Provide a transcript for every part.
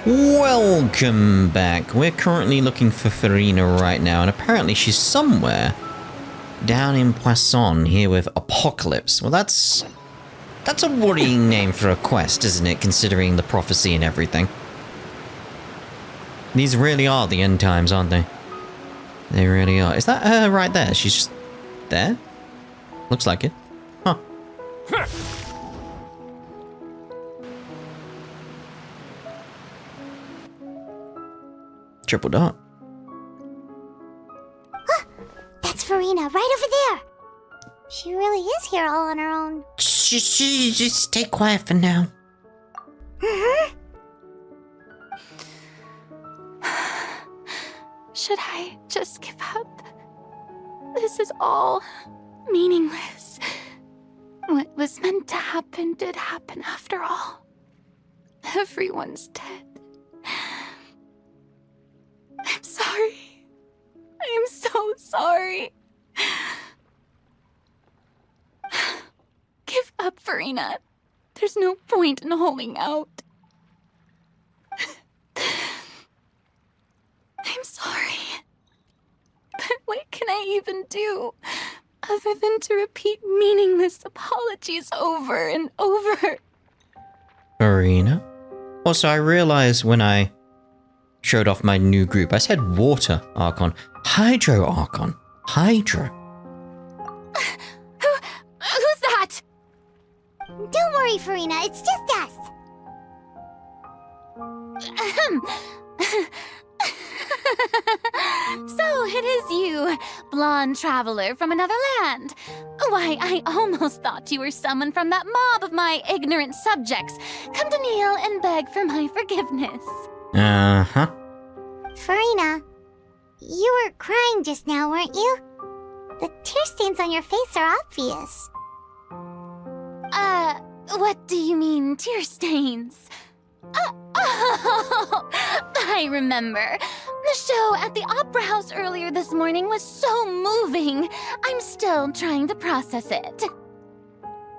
Welcome back. We're currently looking for Furina right now, and apparently she's somewhere down in Poisson here with Apocalypse. Well, that's a worrying name for a quest, isn't it, considering the prophecy and everything? These really are the end times, aren't they? They really are. Is that her right there? She's just there? Looks like it. Huh. Triple dot. That's Furina, right over there. She really is here all on her own. Shh, just stay quiet for now. Should I just give up? This is all meaningless. What was meant to happen did happen after all. Everyone's dead. I'm sorry. I am so sorry. Give up, Furina. There's no point in holding out. I'm sorry. But what can I even do other than to repeat meaningless apologies over and over? Furina? Also, I realized when I showed off my new group, I said Water Archon. Hydro Archon. Hydro. Who's that? Don't worry, Furina, it's just us. So it is you, blonde traveler from another land. Why, I almost thought you were someone from that mob of my ignorant subjects, come to kneel and beg for my forgiveness. Uh-huh. Furina, you were crying just now, weren't you? The tear stains on your face are obvious. What do you mean, tear stains? Oh, I remember. The show at the Opera House earlier this morning was so moving. I'm still trying to process it.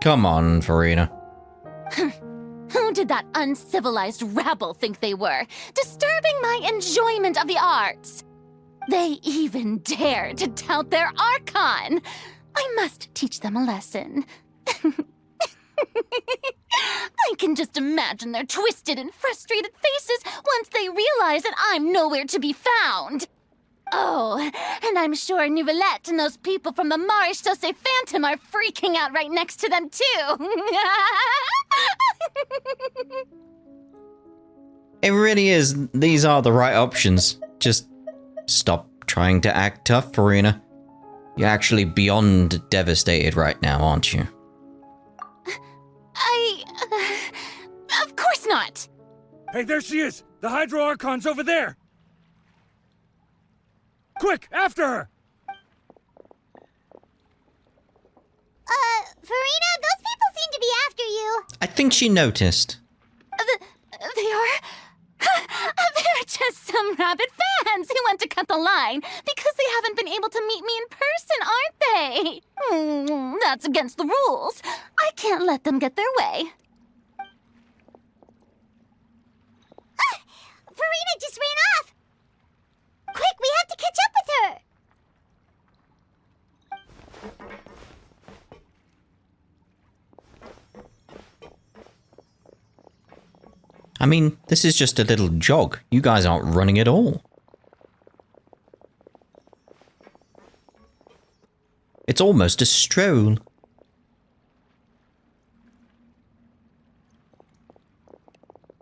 Come on, Furina. Who did that uncivilized rabble think they were, disturbing my enjoyment of the arts? They even dare to tout their Archon. I must teach them a lesson. I can just imagine their twisted and frustrated faces once they realize that I'm nowhere to be found. Oh, and I'm sure Nouvellette and those people from the Maréchaussée Phantom are freaking out right next to them, too. It really is. These are the right options. Just stop trying to act tough, Furina. You're actually beyond devastated right now, aren't you? Of course not. Hey, there she is! The Hydro Archon's over there! Quick, after her! Furina, those people seem to be after you. I think she noticed. They are... They're just some rabid fans who want to cut the line because they haven't been able to meet me in person, aren't they? That's against the rules. I can't let them get their way. Furina just ran off. Quick, we have to catch up with her. I mean, this is just a little jog. You guys aren't running at all. It's almost a stroll.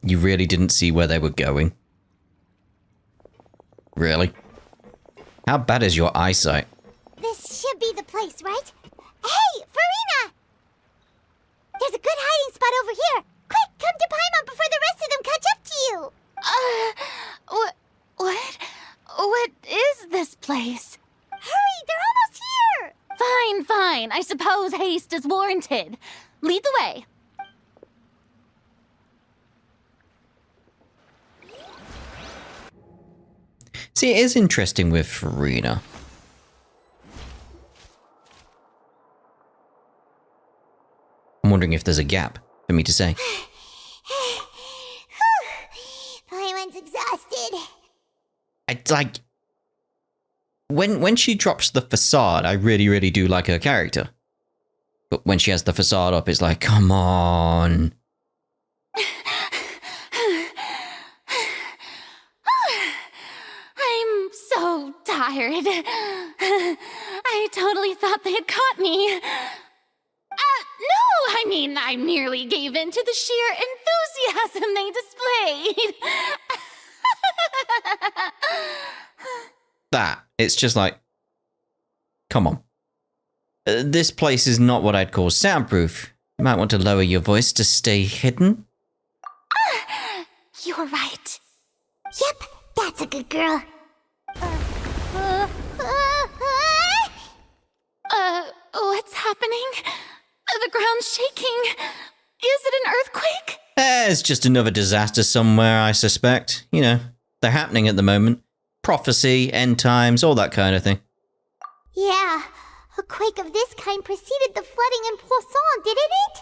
You really didn't see where they were going? Really? How bad is your eyesight? This should be the place, right? Hey, Furina! There's a good hiding spot over here. Quick, come to Paimon before the rest of them catch up to you. What is this place? Hurry, they're almost here. Fine. I suppose haste is warranted. Lead the way. See, it is interesting with Furina. I'm wondering if there's a gap for me to say. Paimon It's like when she drops the facade, I really do like her character. But when she has the facade up, it's like, come on. I'm so tired. I totally thought they had caught me. No, I mean, I merely gave in to the sheer enthusiasm they displayed. It's just like, come on. This place is not what I'd call soundproof. You might want to lower your voice to stay hidden. You're right. Yep, that's a good girl. What's happening? The ground's shaking. Is it an earthquake? It's just another disaster somewhere, I suspect. You know, they're happening at the moment. Prophecy, end times, all that kind of thing. Yeah, a quake of this kind preceded the flooding in Poisson, didn't it?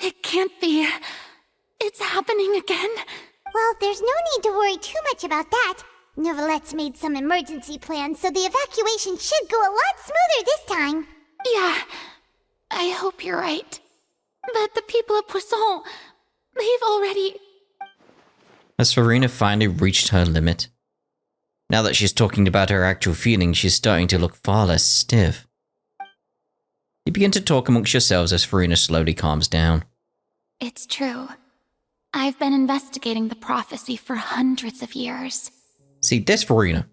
It can't be. It's happening again. Well, there's no need to worry too much about that. Novelette's made some emergency plans, so the evacuation should go a lot smoother this time. Yeah, I hope you're right. But the people of Poisson, they've already... Has Furina finally reached her limit? Now that she's talking about her actual feelings, she's starting to look far less stiff. You begin to talk amongst yourselves as Furina slowly calms down. It's true. I've been investigating the prophecy for hundreds of years. See, this Furina.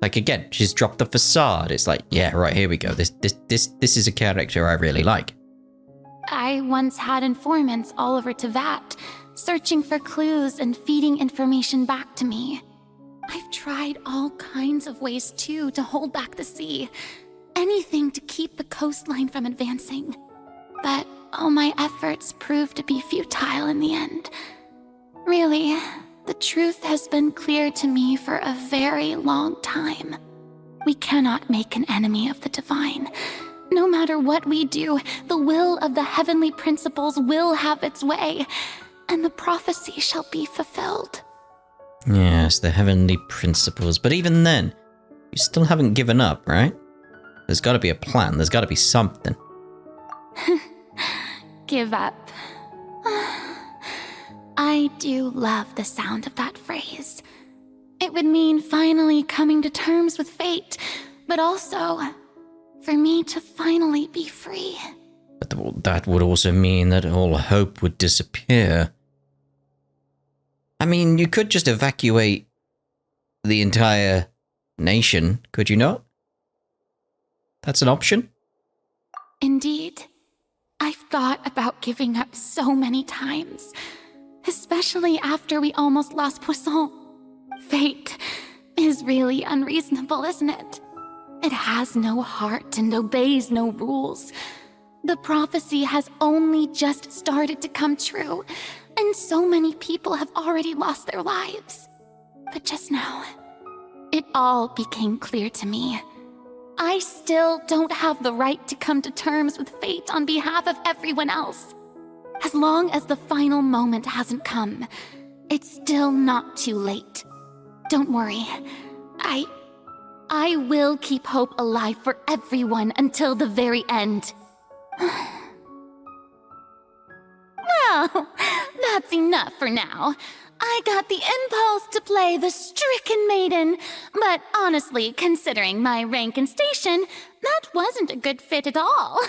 Like, again, she's dropped the facade. It's like, yeah, right, here we go. This is a character I really like. I once had informants all over Tevat, searching for clues and feeding information back to me. I've tried all kinds of ways, too, to hold back the sea. Anything to keep the coastline from advancing. But all my efforts proved to be futile in the end. Really, the truth has been clear to me for a very long time. We cannot make an enemy of the divine. No matter what we do, the will of the heavenly principles will have its way, and the prophecy shall be fulfilled. Yes, the heavenly principles. But even then, you still haven't given up, right? There's got to be a plan. There's got to be something. Give up. I do love the sound of that phrase. It would mean finally coming to terms with fate, but also for me to finally be free. But that would also mean that all hope would disappear. I mean, you could just evacuate the entire nation, could you not? That's an option. Indeed. I've thought about giving up so many times, especially after we almost lost Poisson. Fate is really unreasonable, isn't it? It has no heart and obeys no rules. The prophecy has only just started to come true, and so many people have already lost their lives. But just now, it all became clear to me. I still don't have the right to come to terms with fate on behalf of everyone else. As long as the final moment hasn't come, it's still not too late. Don't worry. I will keep hope alive for everyone until the very end. Well, that's enough for now. I got the impulse to play the stricken maiden, but honestly, considering my rank and station, that wasn't a good fit at all.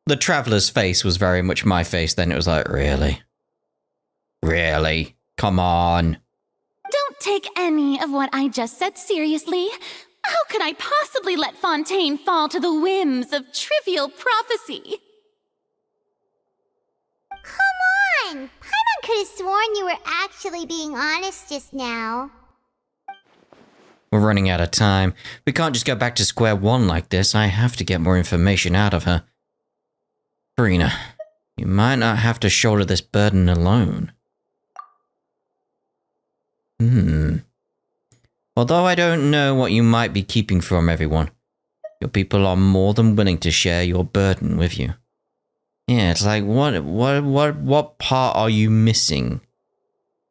The traveler's face was very much my face then. It was like, really? Really? Come on. Don't take any of what I just said seriously. How could I possibly let Fontaine fall to the whims of trivial prophecy? Come on! Paimon could have sworn you were actually being honest just now. We're running out of time. We can't just go back to square one like this. I have to get more information out of her. Furina, you might not have to shoulder this burden alone. Although I don't know what you might be keeping from everyone, your people are more than willing to share your burden with you. Yeah, it's like, what part are you missing?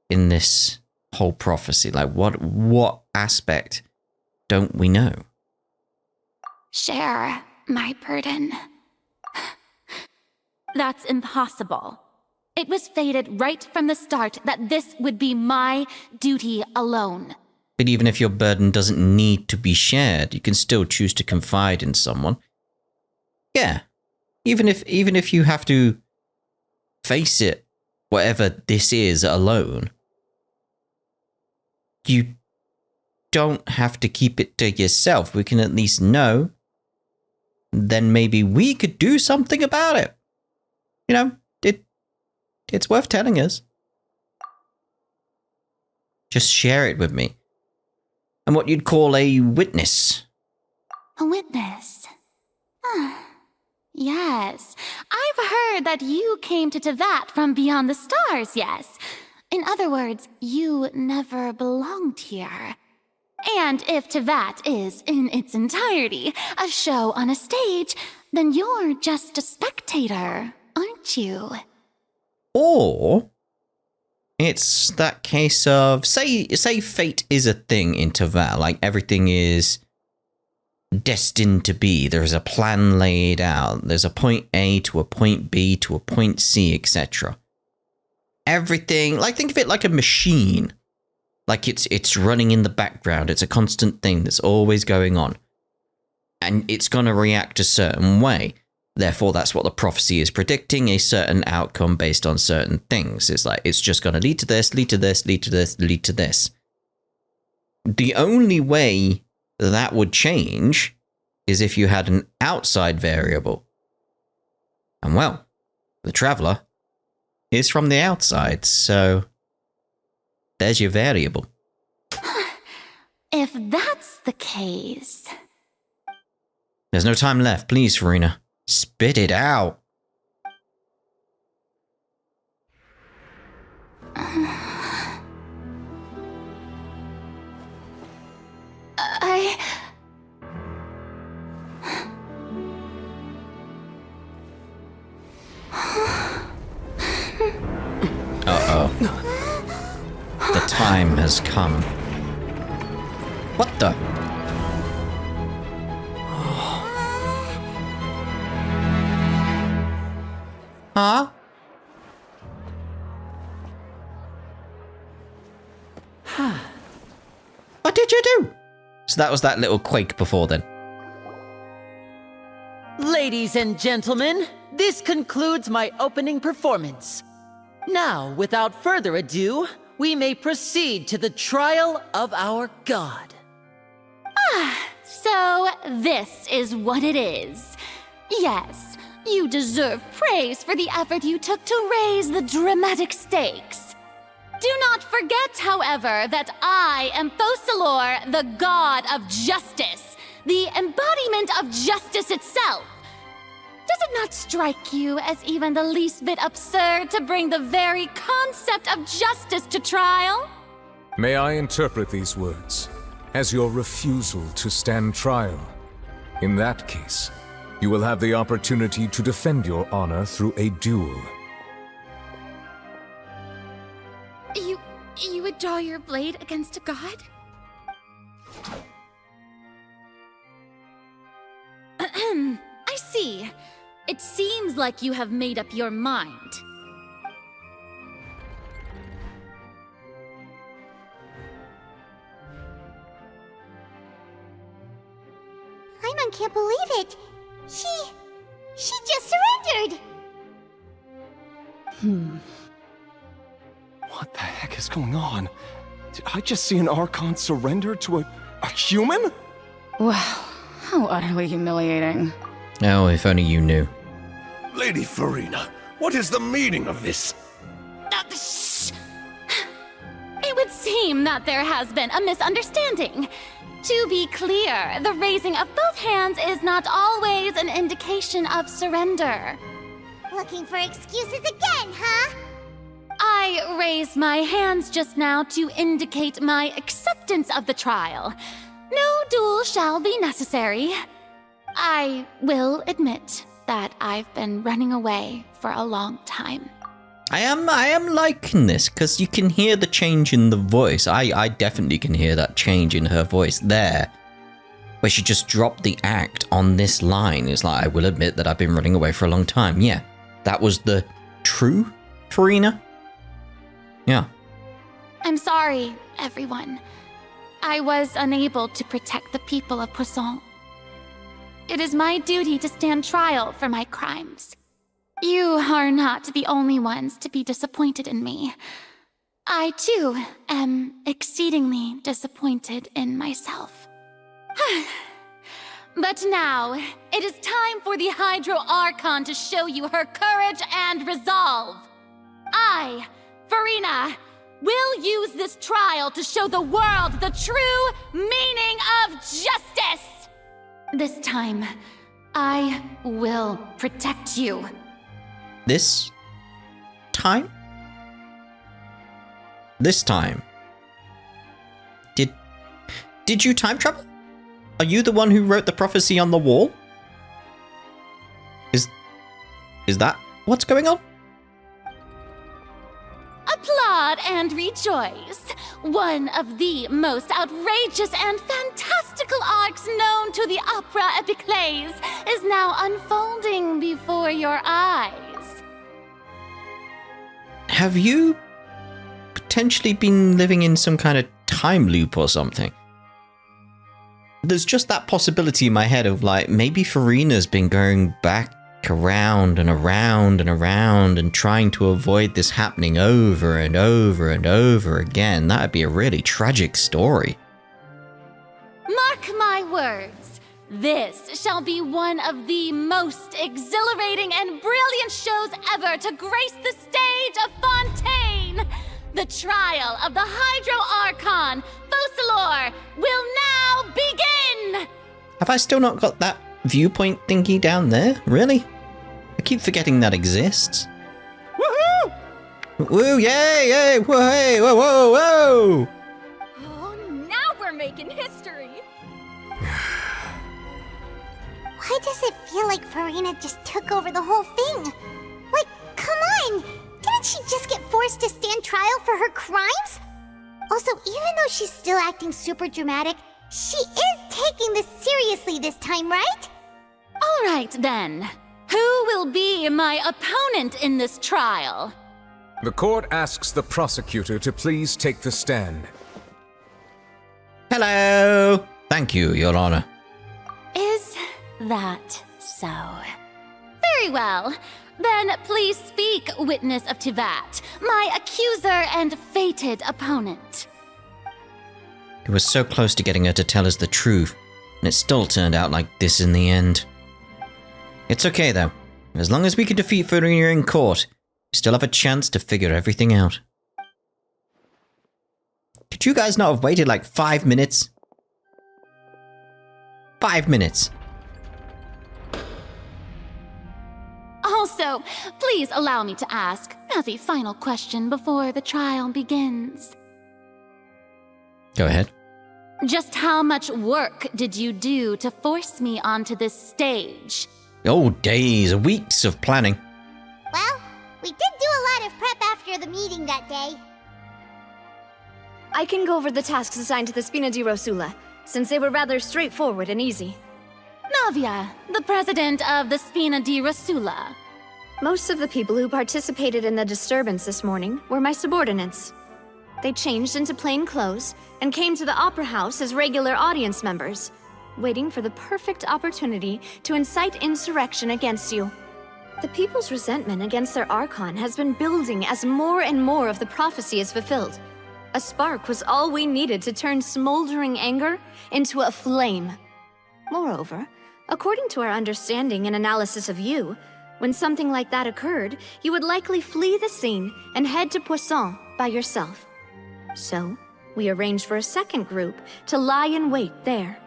in this whole prophecy? Like, what aspect don't we know? Share my burden. That's impossible. It was fated right from the start that this would be my duty alone. But even if your burden doesn't need to be shared, you can still choose to confide in someone. Yeah. Even if you have to face it, whatever this is, alone, you don't have to keep it to yourself. We can at least know. Then maybe we could do something about it. You know, it's worth telling us. Just share it with me. And what you'd call a witness. A witness? Yes. I've heard that you came to Tevat from beyond the stars, yes. In other words, you never belonged here. And if Tevat is, in its entirety, a show on a stage, then you're just a spectator, aren't you? Or it's that case of, say fate is a thing in Tevat, like everything is destined to be. There's a plan laid out. There's a point A to a point B to a point C, etc. Everything, like, think of it like a machine. Like it's running in the background. It's a constant thing that's always going on. And it's going to react a certain way. Therefore, that's what the prophecy is predicting, a certain outcome based on certain things. It's like, it's just going to lead to this, lead to this, lead to this, lead to this. The only way that would change is if you had an outside variable. And well, the Traveler is from the outside, so there's your variable. If that's the case... There's no time left. Please, Furina. Spit it out. Uh-oh. The time has come. What the? Huh? What did you do? So that was that little quake before then. Ladies and gentlemen, this concludes my opening performance. Now, without further ado, we may proceed to the trial of our god. So, this is what it is. Yes, you deserve praise for the effort you took to raise the dramatic stakes. Do not forget, however, that I am Focalor, the god of justice, the embodiment of justice itself. Does it not strike you as even the least bit absurd to bring the very concept of justice to trial? May I interpret these words as your refusal to stand trial? In that case, you will have the opportunity to defend your honor through a duel. You would draw your blade against a god? I see. It seems like you have made up your mind. Paimon can't believe it. She just surrendered. What the heck is going on? Did I just see an Archon surrender to a human? Wow, how utterly humiliating. Oh, if only you knew. Lady Furina, what is the meaning of this? Shh! It would seem that there has been a misunderstanding. To be clear, the raising of both hands is not always an indication of surrender. Looking for excuses again, huh? I raised my hands just now to indicate my acceptance of the trial. No duel shall be necessary. I will admit that I've been running away for a long time. I am liking this, because you can hear the change in the voice. I definitely can hear that change in her voice there. Where she just dropped the act on this line. It's like, I will admit that I've been running away for a long time. Yeah, that was the true Furina. Yeah. I'm sorry, everyone. I was unable to protect the people of Poisson. It is my duty to stand trial for my crimes. You are not the only ones to be disappointed in me. I, too, am exceedingly disappointed in myself. But now, it is time for the Hydro Archon to show you her courage and resolve. I, Furina, will use this trial to show the world the true meaning of justice! This time, I will protect you. This time? This time? Did you time travel? Are you the one who wrote the prophecy on the wall? Is that what's going on? Applaud and rejoice! One of the most outrageous and fantastical arcs known to the opera epiclese is now unfolding before your eyes. Have you potentially been living in some kind of time loop or something? There's just that possibility in my head of like, maybe Furina's been going back around and around and around and trying to avoid this happening over and over and over again. That'd be a really tragic story. Mark my words. This shall be one of the most exhilarating and brilliant shows ever to grace the stage of Fontaine. The trial of the Hydro Archon, Focalor, will now begin! Have I still not got that viewpoint thingy down there? Really? I keep forgetting that exists. Woohoo! Woo, yay, yay, whoa, hey, whoa, whoa, whoa! Oh, now we're making history! Why does it feel like Furina just took over the whole thing? Like, come on! Didn't she just get forced to stand trial for her crimes? Also, even though she's still acting super dramatic, she is taking this seriously this time, right? All right, then. Who will be my opponent in this trial? The court asks the prosecutor to please take the stand. Hello! Thank you, Your Honor. Is that so? Very well. Then please speak, witness of Tivat, my accuser and fated opponent. It was so close to getting her to tell us the truth, and it still turned out like this in the end. It's okay, though. As long as we can defeat Furina in court, we still have a chance to figure everything out. Could you guys not have waited like 5 minutes? 5 minutes. Also, please allow me to ask, as a final question before the trial begins. Go ahead. Just how much work did you do to force me onto this stage? Oh, days, weeks of planning. Well, we did do a lot of prep after the meeting that day. I can go over the tasks assigned to the Spina di Rosula, since they were rather straightforward and easy. Navia, the president of the Spina di Rosula. Most of the people who participated in the disturbance this morning were my subordinates. They changed into plain clothes and came to the Opera House as regular audience members, waiting for the perfect opportunity to incite insurrection against you. The people's resentment against their Archon has been building as more and more of the prophecy is fulfilled. A spark was all we needed to turn smoldering anger into a flame. Moreover, according to our understanding and analysis of you, when something like that occurred, you would likely flee the scene and head to Poisson by yourself. So, we arranged for a second group to lie in wait there.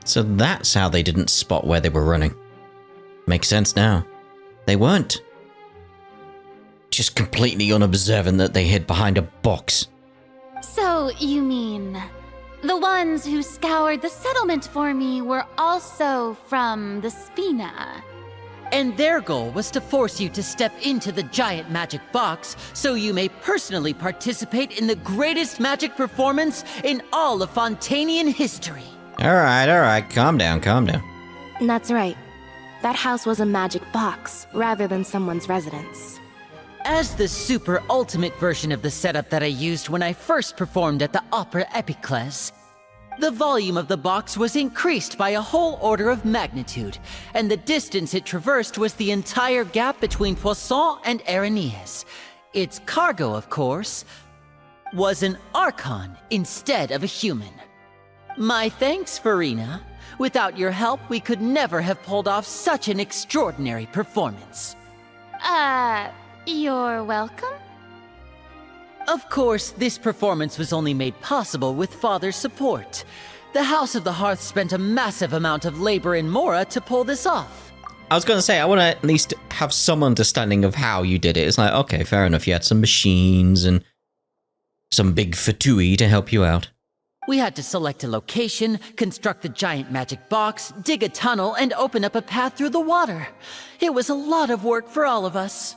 So that's how they didn't spot where they were running. Makes sense now. They weren't just completely unobservant that they hid behind a box. So, you mean, the ones who scoured the settlement for me were also from the Spina? And their goal was to force you to step into the giant magic box so you may personally participate in the greatest magic performance in all of Fontainian history. Alright, calm down. That's right. That house was a magic box, rather than someone's residence. As the super ultimate version of the setup that I used when I first performed at the Opera Epiclese, the volume of the box was increased by a whole order of magnitude, and the distance it traversed was the entire gap between Poisson and Araneas. Its cargo, of course, was an Archon instead of a human. My thanks, Furina. Without your help, we could never have pulled off such an extraordinary performance. You're welcome? Of course, this performance was only made possible with Father's support. The House of the Hearth spent a massive amount of labor in Mora to pull this off. I was going to say, I want to at least have some understanding of how you did it. It's like, okay, fair enough. You had some machines and some big fatui to help you out. We had to select a location, construct the giant magic box, dig a tunnel, and open up a path through the water. It was a lot of work for all of us.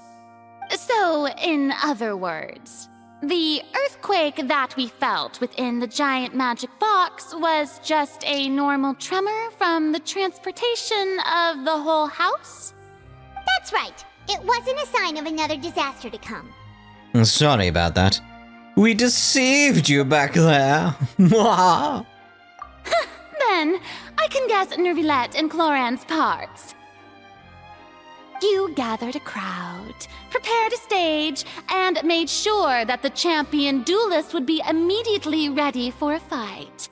So, in other words, the earthquake that we felt within the giant magic box was just a normal tremor from the transportation of the whole house? That's right. It wasn't a sign of another disaster to come. Sorry about that. We deceived you back there. Then, I can guess Nervilette and Cloran's parts. You gathered a crowd, prepared a stage, and made sure that the champion duelist would be immediately ready for a fight.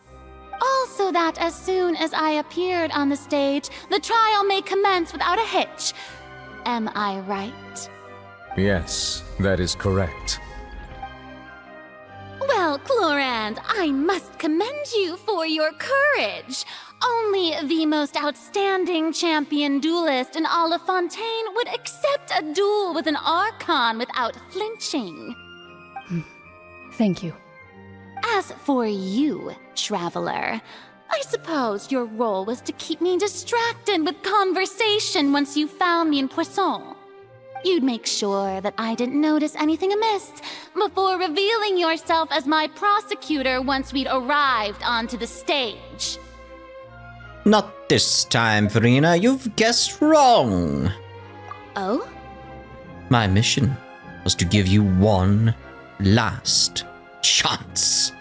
Also that as soon as I appeared on the stage, the trial may commence without a hitch. Am I right? Yes, that is correct. Well, Clorand, I must commend you for your courage. Only the most outstanding champion duelist in all of Fontaine would accept a duel with an Archon without flinching. Thank you. As for you, Traveler, I suppose your role was to keep me distracted with conversation once you found me in Poisson. You'd make sure that I didn't notice anything amiss before revealing yourself as my prosecutor once we'd arrived onto the stage. Not this time, Furina. You've guessed wrong. Oh? My mission was to give you one last chance.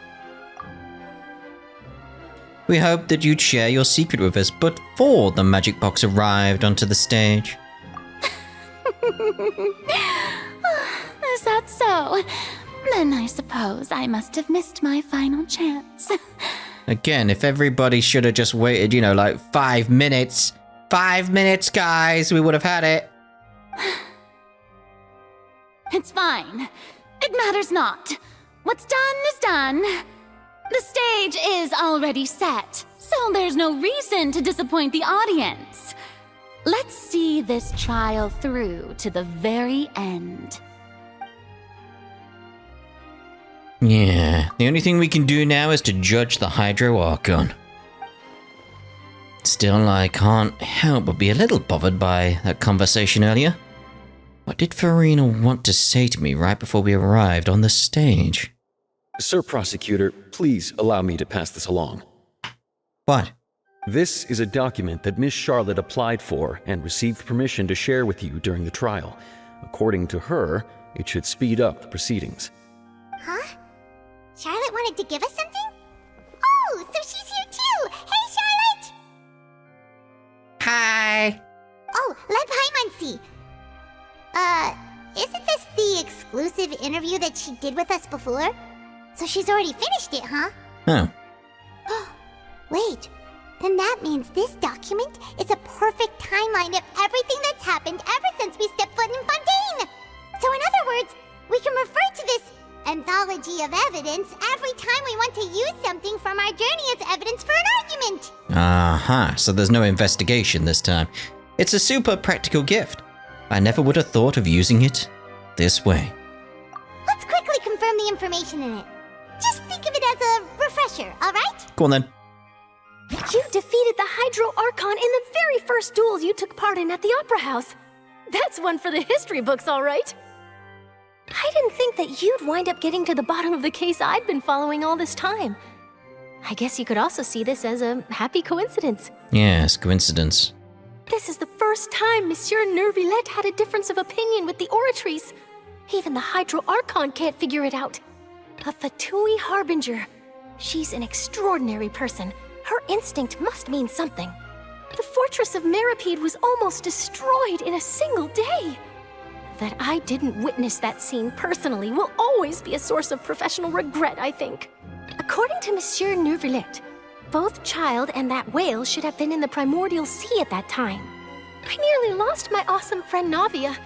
We hoped that you'd share your secret with us before the magic box arrived onto the stage. Is that so? Then I suppose I must have missed my final chance. Again, if everybody should have just waited, like 5 minutes. 5 minutes, guys, we would have had it. It's fine. It matters not. What's done is done. The stage is already set, so there's no reason to disappoint the audience. Let's see this trial through to the very end. Yeah, the only thing we can do now is to judge the Hydro Archon. Still, I can't help but be a little bothered by that conversation earlier. What did Furina want to say to me right before we arrived on the stage? Sir Prosecutor, please allow me to pass this along. What? This is a document that Miss Charlotte applied for and received permission to share with you during the trial. According to her, it should speed up the proceedings. Huh? Charlotte wanted to give us something? Oh, so she's here too! Hey, Charlotte! Hi! Oh, Leb Hymancy! Isn't this the exclusive interview that she did with us before? So she's already finished it, huh? Oh. Wait, then that means this document is a perfect timeline of everything that's happened ever since we stepped foot in Fontaine! So in other words, we can refer to this anthology of evidence every time we want to use something from our journey as evidence for an argument! Aha, so there's no investigation this time. It's a super practical gift. I never would have thought of using it this way. Let's quickly confirm the information in it. Just think of it as a refresher, alright? Go on then. You defeated the Hydro Archon in the very first duels you took part in at the Opera House. That's one for the history books, all right. I didn't think that you'd wind up getting to the bottom of the case I'd been following all this time. I guess you could also see this as a happy coincidence. Yes, coincidence. This is the first time Monsieur Neuvillette had a difference of opinion with the Oratrice. Even the Hydro Archon can't figure it out. A Fatui Harbinger. She's an extraordinary person. Her instinct must mean something. The fortress of Meripede was almost destroyed in a single day. That I didn't witness that scene personally will always be a source of professional regret, I think. According to Monsieur Neuvillette, both Child and that whale should have been in the Primordial Sea at that time. I nearly lost my awesome friend Navia.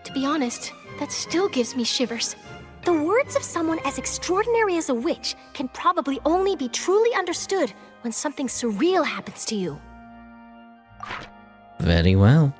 To be honest, that still gives me shivers. The words of someone as extraordinary as a witch can probably only be truly understood when something surreal happens to you. Very well.